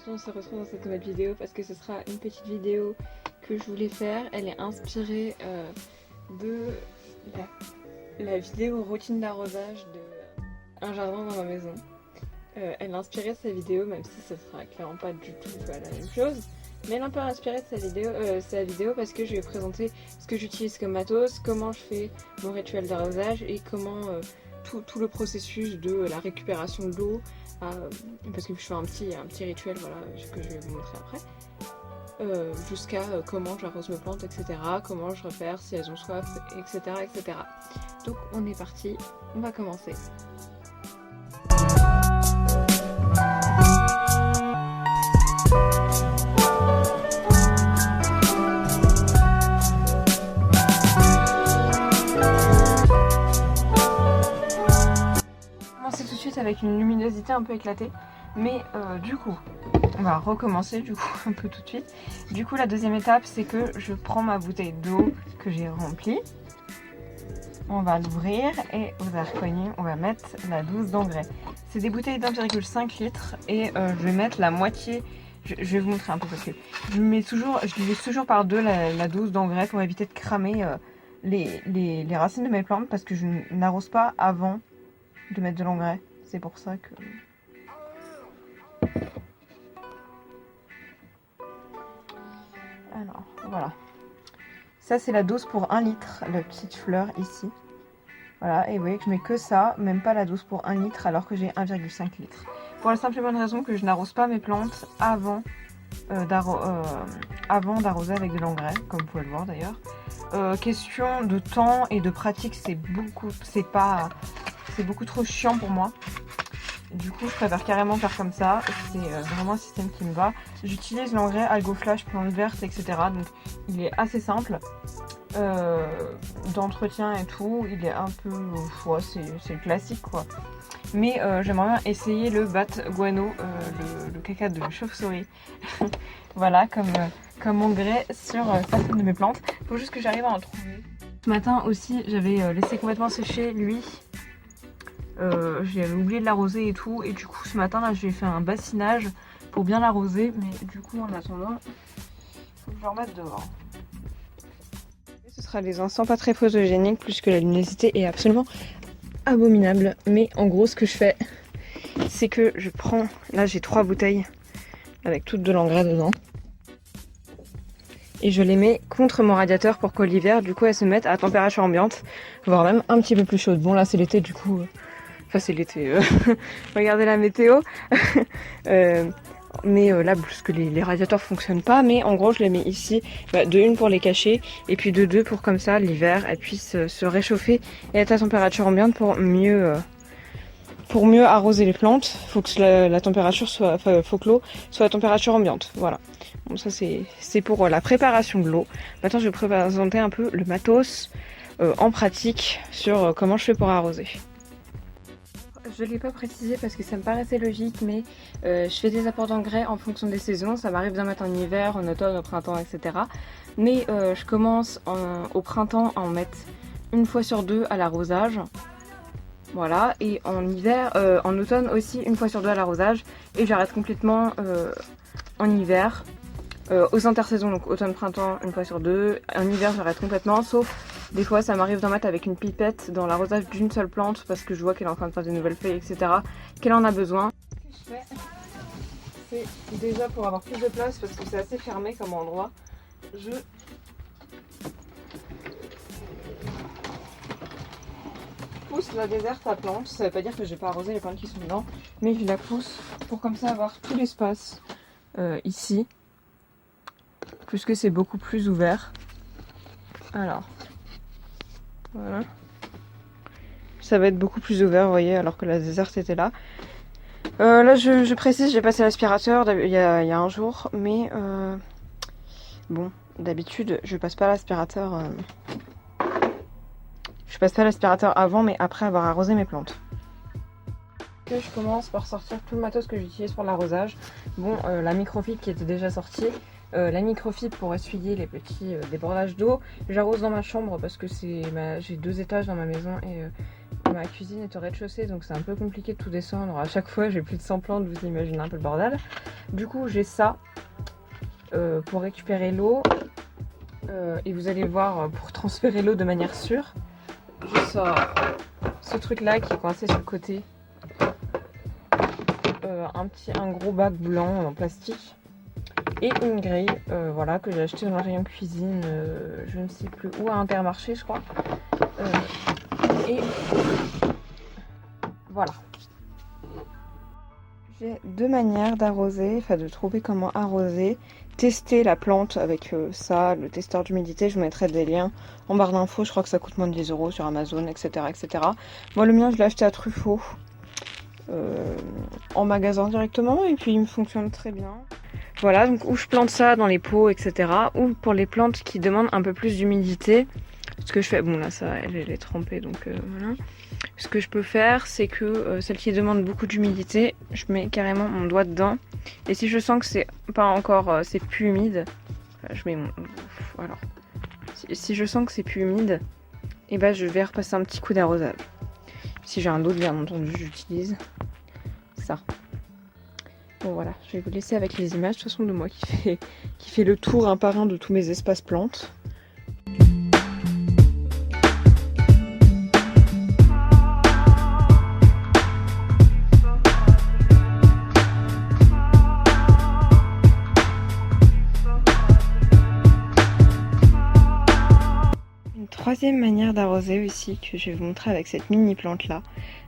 On se retrouve dans cette nouvelle vidéo parce que ce sera une petite vidéo que je voulais faire. Elle est inspirée de la vidéo routine d'arrosage de Un jardin dans ma maison. Elle a inspiré de sa vidéo, même si ce sera clairement pas du tout la même chose. Mais elle a un peu inspiré de sa vidéo parce que je vais présenter ce que j'utilise comme matos, comment je fais mon rituel d'arrosage et comment tout le processus de la récupération de l'eau, parce que je fais un petit rituel, voilà, que je vais vous montrer après, jusqu'à comment j'arrose mes plantes, etc., comment je repère si elles ont soif, etc., etc. Donc on est parti, on va commencer. Tout de suite avec une luminosité un peu éclatée, mais du coup on va recommencer du coup un peu tout de suite. Du coup la deuxième étape, c'est que je prends ma bouteille d'eau que j'ai remplie, on va l'ouvrir et au zirconium on va mettre la dose d'engrais. C'est des bouteilles d'1,5 litre et je vais mettre la moitié. Je vais vous montrer un peu parce que je divise toujours par deux la dose d'engrais pour éviter de cramer les racines de mes plantes, parce que je n'arrose pas avant de mettre de l'engrais. C'est pour ça que... Alors, voilà. Ça, c'est la dose pour 1 litre, la petite fleur ici. Voilà, et vous voyez que je mets que ça, même pas la dose pour 1 litre, alors que j'ai 1,5 litre. Pour la simple et bonne raison que je n'arrose pas mes plantes avant d'arroser avec de l'engrais, comme vous pouvez le voir d'ailleurs. Question de temps et de pratique, c'est beaucoup trop chiant pour moi. Du coup, je préfère carrément faire comme ça. C'est vraiment un système qui me va. J'utilise l'engrais AlgoFlash, plantes vertes, etc. Donc, il est assez simple d'entretien et tout. Il est un peu... ouais, c'est classique, quoi. Mais j'aimerais bien essayer le Bat Guano, le caca de chauve-souris. Voilà, comme engrais sur certaines de mes plantes. Il faut juste que j'arrive à en trouver. Ce matin aussi, j'avais laissé complètement sécher lui. J'avais oublié de l'arroser et tout, et du coup ce matin là j'ai fait un bassinage pour bien l'arroser, mais du coup en attendant il faut que je le remette dehors. Ce sera des instants pas très photogéniques puisque la luminosité est absolument abominable, mais en gros ce que je fais c'est que je prends, là j'ai 3 bouteilles avec toutes de l'engrais dedans, et je les mets contre mon radiateur pour qu'au l'hiver du coup elles se mettent à température ambiante, voire même un petit peu plus chaude. Bon là c'est l'été du coup... Enfin c'est l'été, regardez la météo. Mais là, parce que les radiateurs fonctionnent pas, mais en gros je les mets ici, de une pour les cacher, et puis de deux pour comme ça l'hiver elles puissent se réchauffer et être à température ambiante pour mieux arroser les plantes. Faut que la température soit, faut que l'eau soit à température ambiante, voilà. Bon ça c'est pour la préparation de l'eau. Maintenant je vais vous présenter un peu le matos en pratique sur comment je fais pour arroser. Je ne l'ai pas précisé parce que ça me paraissait logique, mais je fais des apports d'engrais en fonction des saisons. Ça m'arrive d'en mettre en hiver, en automne, au printemps, etc. Mais je commence au printemps à en mettre une fois sur deux à l'arrosage. Voilà, et en hiver, en automne aussi une fois sur deux à l'arrosage. Et j'arrête complètement en hiver. Aux intersaisons, donc automne-printemps une fois sur deux. En hiver j'arrête complètement, sauf des fois ça m'arrive d'en mettre avec une pipette dans l'arrosage d'une seule plante parce que je vois qu'elle est en train de faire de nouvelles feuilles, etc. Qu'elle en a besoin. Ce que je fais, c'est déjà pour avoir plus de place parce que c'est assez fermé comme endroit. Je pousse la déserte à plante. Ça veut pas dire que je vais pas arroser les plantes qui sont dedans, mais je la pousse pour comme ça avoir tout l'espace ici. Puisque c'est beaucoup plus ouvert. Alors, voilà. Ça va être beaucoup plus ouvert, vous voyez, alors que la déserte était là. Là, je précise, j'ai passé l'aspirateur il y a un jour, mais bon, d'habitude, je passe pas l'aspirateur. Je passe pas l'aspirateur avant, mais après avoir arrosé mes plantes. Je commence par sortir tout le matos que j'utilise pour l'arrosage. Bon, la microfibre qui était déjà sortie. la microfibre pour essuyer les petits débordages d'eau. J'arrose dans ma chambre parce que j'ai 2 étages dans ma maison et ma cuisine est au rez-de-chaussée, donc c'est un peu compliqué de tout descendre. À chaque fois, j'ai plus de 100 plantes, vous imaginez un peu le bordel. Du coup, j'ai ça pour récupérer l'eau. Et vous allez voir, pour transférer l'eau de manière sûre, je sors ce truc là qui est coincé sur le côté. Un gros bac blanc en plastique. Et une grille, voilà, que j'ai acheté dans le rayon cuisine, je ne sais plus où, à Intermarché, je crois. Et voilà. J'ai 2 manières d'arroser, enfin de trouver comment arroser. Tester la plante avec ça, le testeur d'humidité, je vous mettrai des liens en barre d'infos, je crois que ça coûte moins de 10 € sur Amazon, etc., etc. Moi le mien je l'ai acheté à Truffaut, en magasin directement, et puis il me fonctionne très bien. Voilà, donc où je plante ça dans les pots, etc. Ou pour les plantes qui demandent un peu plus d'humidité, ce que je fais, bon là ça elle est trempée, donc voilà. Ce que je peux faire, c'est que celle qui demande beaucoup d'humidité, je mets carrément mon doigt dedans. Et si je sens que c'est pas encore, c'est plus humide, je mets mon... Alors, si je sens que c'est plus humide, et ben je vais repasser un petit coup d'arrosage. Si j'ai un autre, bien entendu, j'utilise ça. Bon voilà, je vais vous laisser avec les images, de toute façon de moi qui fait le tour un par un de tous mes espaces plantes. Troisième manière d'arroser aussi que je vais vous montrer avec cette mini plante là.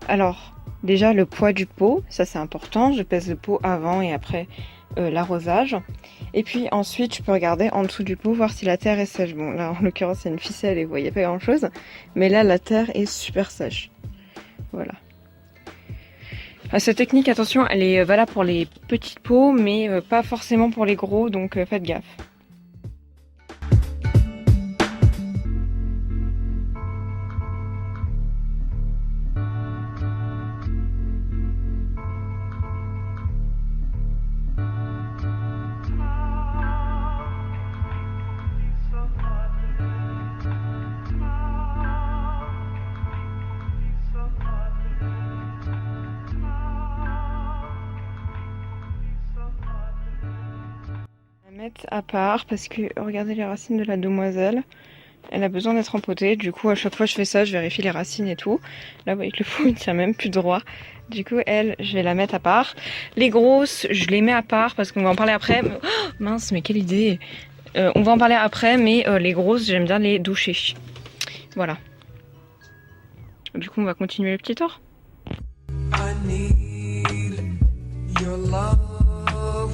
Alors déjà le poids du pot, ça c'est important, je pèse le pot avant et après l'arrosage. Et puis ensuite je peux regarder en dessous du pot voir si la terre est sèche. Bon là en l'occurrence c'est une ficelle et vous voyez pas grand chose, mais là la terre est super sèche. Voilà. Cette technique, attention, elle est valable pour les petits pots mais pas forcément pour les gros, donc faites gaffe. Mettre à part parce que regardez les racines de la demoiselle, elle a besoin d'être empotée, du coup à chaque fois je fais ça, je vérifie les racines et tout. Là vous voyez que le pot il tient même plus droit, du coup elle je vais la mettre à part. Les grosses je les mets à part parce qu'on va en parler après. Oh, mince mais quelle idée, on va en parler après, mais les grosses j'aime bien les doucher. Voilà, du coup on va continuer le petit tour. I need your love.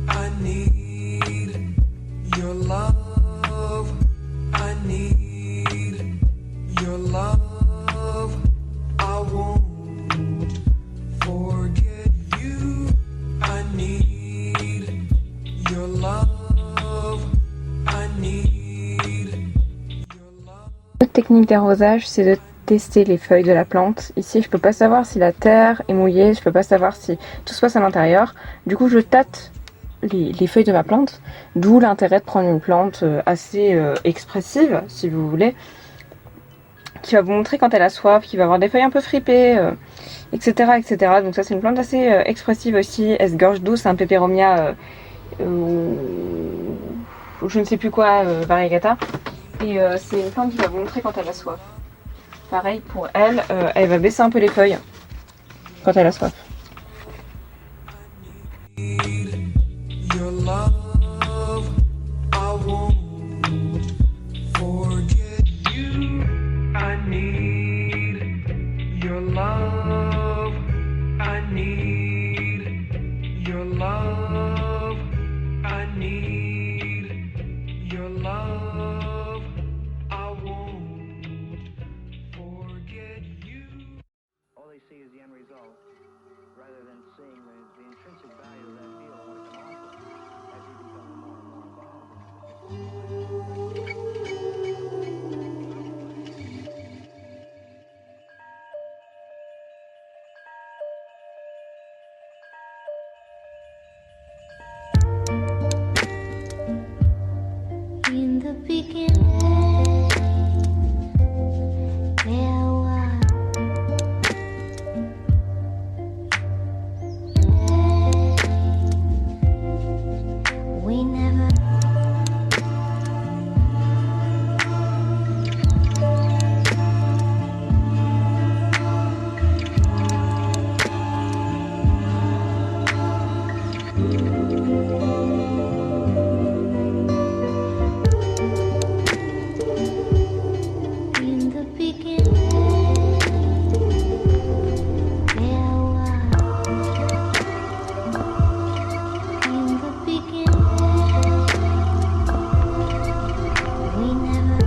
I need your love, I need your love, I won't forget you, I need your love, I need your love. L'autre technique d'arrosage, c'est de tester les feuilles de la plante. Ici, je peux pas savoir si la terre est mouillée, je peux pas savoir si tout se passe à l'intérieur. Du coup, je tâte les feuilles de ma plante, d'où l'intérêt de prendre une plante assez expressive, si vous voulez, qui va vous montrer quand elle a soif, qui va avoir des feuilles un peu fripées, etc., etc. Donc ça c'est une plante assez expressive aussi. Elle se gorge d'eau, c'est un peperomia, je ne sais plus quoi, variegata. Et c'est une plante qui va vous montrer quand elle a soif. Pareil pour elle, elle va baisser un peu les feuilles quand elle a soif. Your love, I won't forget you. I need your love. I need your love. I need your love. I won't forget you. All they see is the end result, rather than seeing the intrinsic value of that field. We never. In the beginning, there was. In the beginning, we never.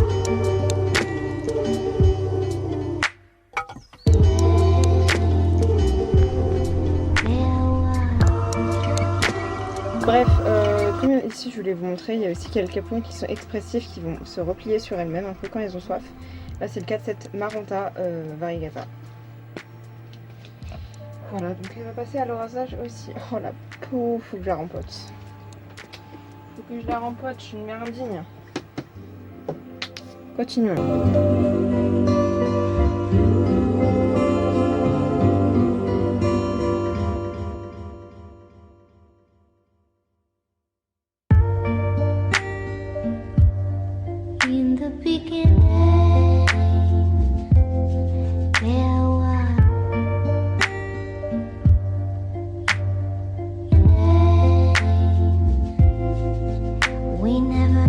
Bref, comme ici je voulais vous montrer, il y a aussi quelques points qui sont expressifs, qui vont se replier sur elles-mêmes un peu quand elles ont soif. Là c'est le cas de cette Maranta variegata. Voilà, donc elle va passer à l'arrosage aussi. Oh la peau, faut que je la rempote. Faut que je la rempote, je suis une mère indigne. Continuons. In the beginning, there was. We never.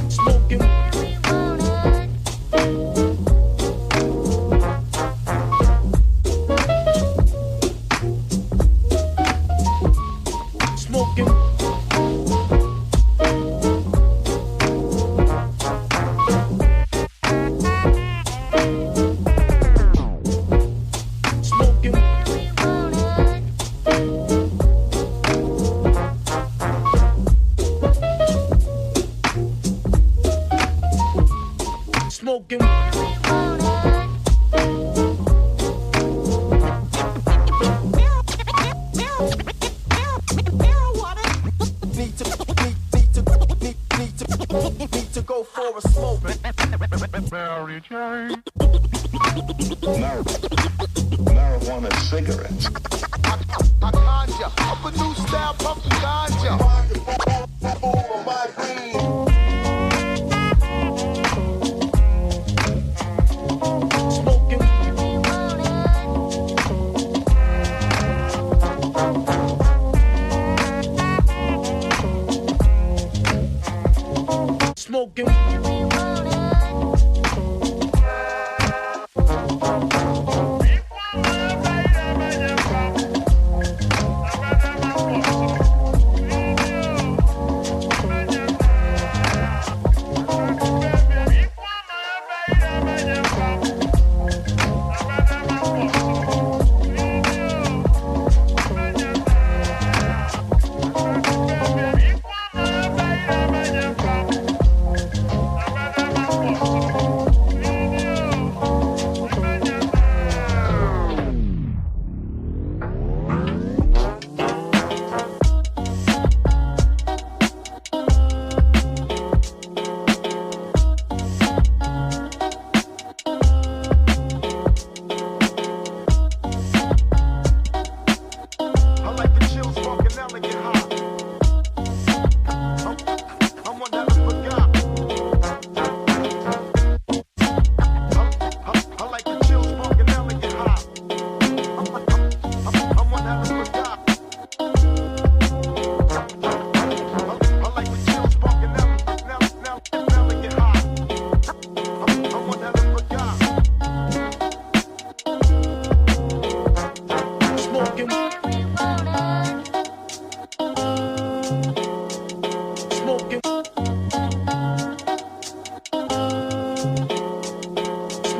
Smoking. Need to go for a smoke. Mary Jane. Marijuana cigarettes. I conjure up a new style, pumping ganja. Smoking. Smoking.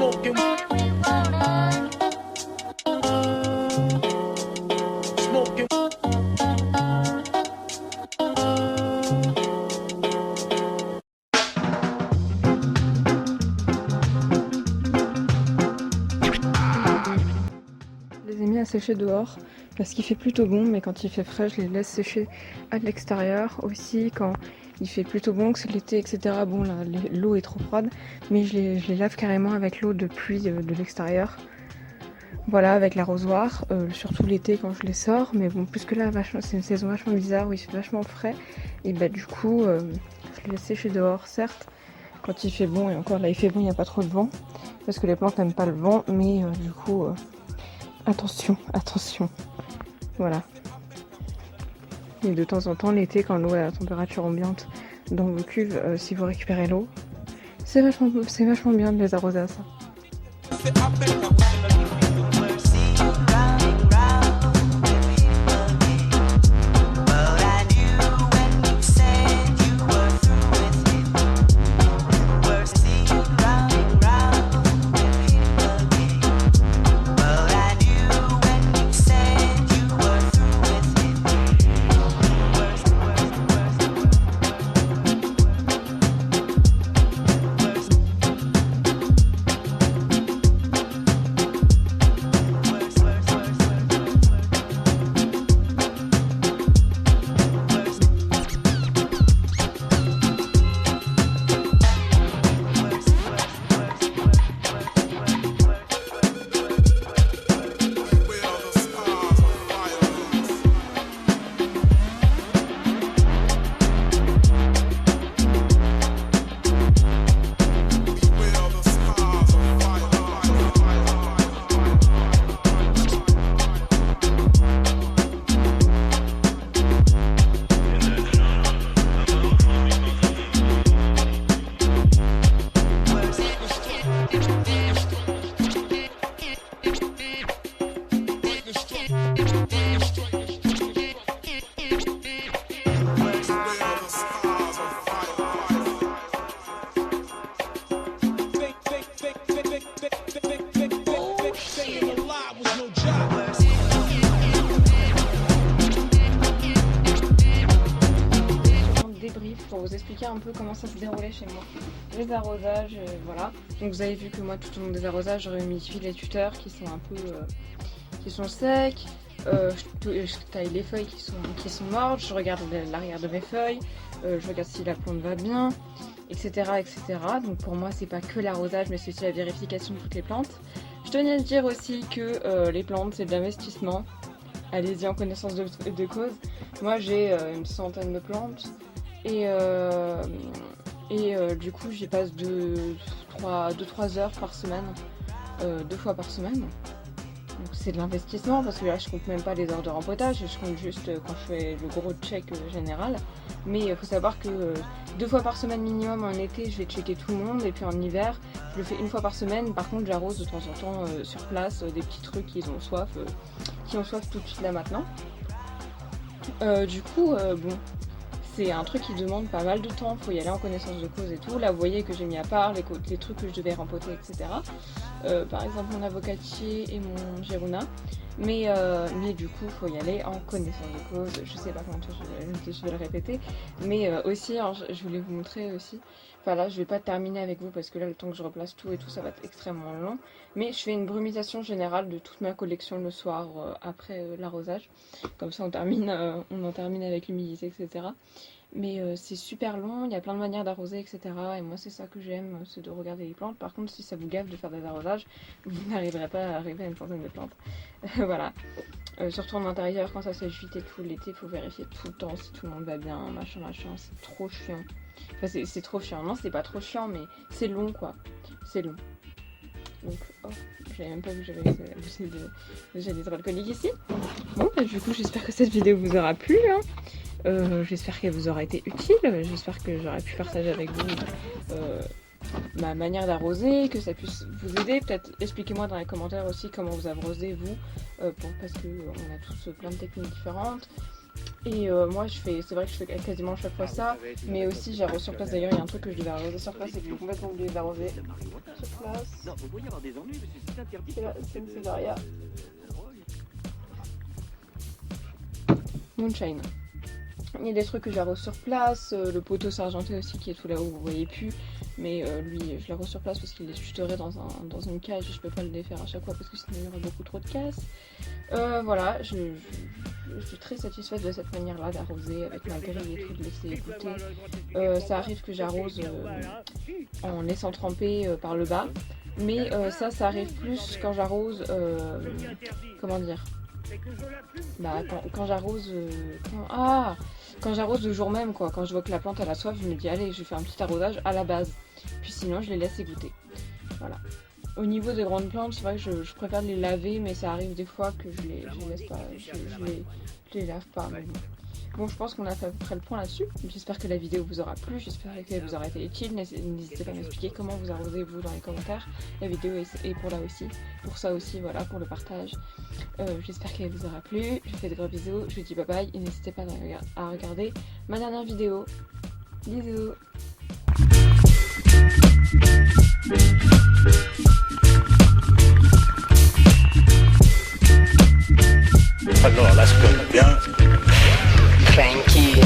Smoking. Smoking. Je les ai mis à sécher dehors parce qu'il fait plutôt bon, mais quand il fait frais, je les laisse sécher à l'extérieur. Aussi, quand il fait plutôt bon, que c'est l'été, etc. Bon, là, l'eau est trop froide, mais je les lave carrément avec l'eau de pluie de l'extérieur. Voilà, avec l'arrosoir, surtout l'été quand je les sors. Mais bon, plus que là, c'est une saison vachement bizarre où il fait vachement frais. Et bah, du coup, je les laisse sécher dehors, certes. Quand il fait bon, et encore là, il fait bon, il n'y a pas trop de vent. Parce que les plantes n'aiment pas le vent, mais du coup. Attention, attention. Voilà. Et de temps en temps, l'été, quand l'eau est à la température ambiante dans vos cuves, si vous récupérez l'eau, c'est vachement bien de les arroser à ça. Pour vous expliquer un peu comment ça se déroulait chez moi. Les arrosages, voilà. Donc vous avez vu que moi tout au long des arrosages, je humitifie les tuteurs qui sont un peu qui sont secs. Je taille les feuilles qui sont mortes, je regarde l'arrière de mes feuilles, je regarde si la plante va bien, etc. etc. Donc pour moi c'est pas que l'arrosage mais c'est aussi la vérification de toutes les plantes. Je tenais à dire aussi que les plantes c'est de l'investissement. Allez-y en connaissance de cause. Moi j'ai une centaine de plantes. Et du coup j'y passe 2-3 heures par semaine, 2 fois par semaine. Donc c'est de l'investissement parce que là je compte même pas les heures de rempotage, je compte juste quand je fais le gros check général. Mais il faut savoir que 2 fois par semaine minimum en été je vais checker tout le monde et puis en hiver je le fais 1 fois par semaine. Par contre j'arrose de temps en temps sur place des petits trucs qui ont soif tout de suite là maintenant. Du coup bon. C'est un truc qui demande pas mal de temps, faut y aller en connaissance de cause et tout. Là vous voyez que j'ai mis à part les trucs que je devais rempoter, etc. Par exemple mon avocatier et mon girona. Mais du coup faut y aller en connaissance de cause. Je sais pas comment je vais le répéter. Mais aussi, alors, je voulais vous montrer aussi. Enfin là je vais pas terminer avec vous parce que là le temps que je replace tout et tout ça va être extrêmement long. Mais je fais une brumisation générale de toute ma collection le soir après l'arrosage. Comme ça on en termine avec l'humidité, etc. Mais c'est super long, il y a plein de manières d'arroser, etc. Et moi c'est ça que j'aime, c'est de regarder les plantes. Par contre si ça vous gave de faire des arrosages, vous n'arriverez pas à arriver à une centaine de plantes. Voilà. Surtout en intérieur, quand ça sèche vite et tout, l'été, il faut vérifier tout le temps si tout le monde va bien, machin, c'est trop chiant. Enfin c'est trop chiant, non c'est pas trop chiant mais c'est long quoi, c'est long. Donc, oh, j'avais même pas vu que j'avais des alcooliques ici. Bon, bah, du coup, j'espère que cette vidéo vous aura plu. Hein. J'espère qu'elle vous aura été utile. J'espère que j'aurai pu partager avec vous ma manière d'arroser, que ça puisse vous aider. Peut-être expliquez-moi dans les commentaires aussi comment vous arrosez vous, parce qu'on a tous plein de techniques différentes. Et moi c'est vrai que je fais quasiment chaque fois ça, mais aussi j'arrose sur place. D'ailleurs il y a un truc que je devais arroser sur place et que j'ai complètement oublié d'arroser sur place. C'est là, c'est une Césaria. Moonshine. Il y a des trucs que j'arrose sur place, le poteau sargenté aussi qui est tout là-haut, vous voyez plus, mais lui je l'arrose sur place parce qu'il est chuterait dans une cage et je peux pas le défaire à chaque fois parce que sinon il y aurait beaucoup trop de casse. Voilà, je suis très satisfaite de cette manière-là d'arroser avec ma grille et tout, de laisser écouter. Ça arrive que j'arrose en laissant tremper par le bas, mais ça arrive plus quand j'arrose, comment dire, bah quand j'arrose quand j'arrose le jour même quoi, quand je vois que la plante elle a soif, je me dis allez je vais faire un petit arrosage à la base, puis sinon je les laisse égoutter. Voilà. Au niveau des grandes plantes, c'est vrai que je préfère les laver, mais ça arrive des fois que je les laisse pas, je les lave pas. Mais bon, je pense qu'on a fait à peu près le point là-dessus. J'espère que la vidéo vous aura plu, j'espère qu'elle vous aura été utile. N'hésitez pas à m'expliquer comment vous arrosez vous dans les commentaires. La vidéo est pour ça aussi, voilà, pour le partage. J'espère qu'elle vous aura plu. Je vous fais de gros bisous, je vous dis bye bye et n'hésitez pas à regarder ma dernière vidéo. Bisous. Alors là, je connais bien. Cranky.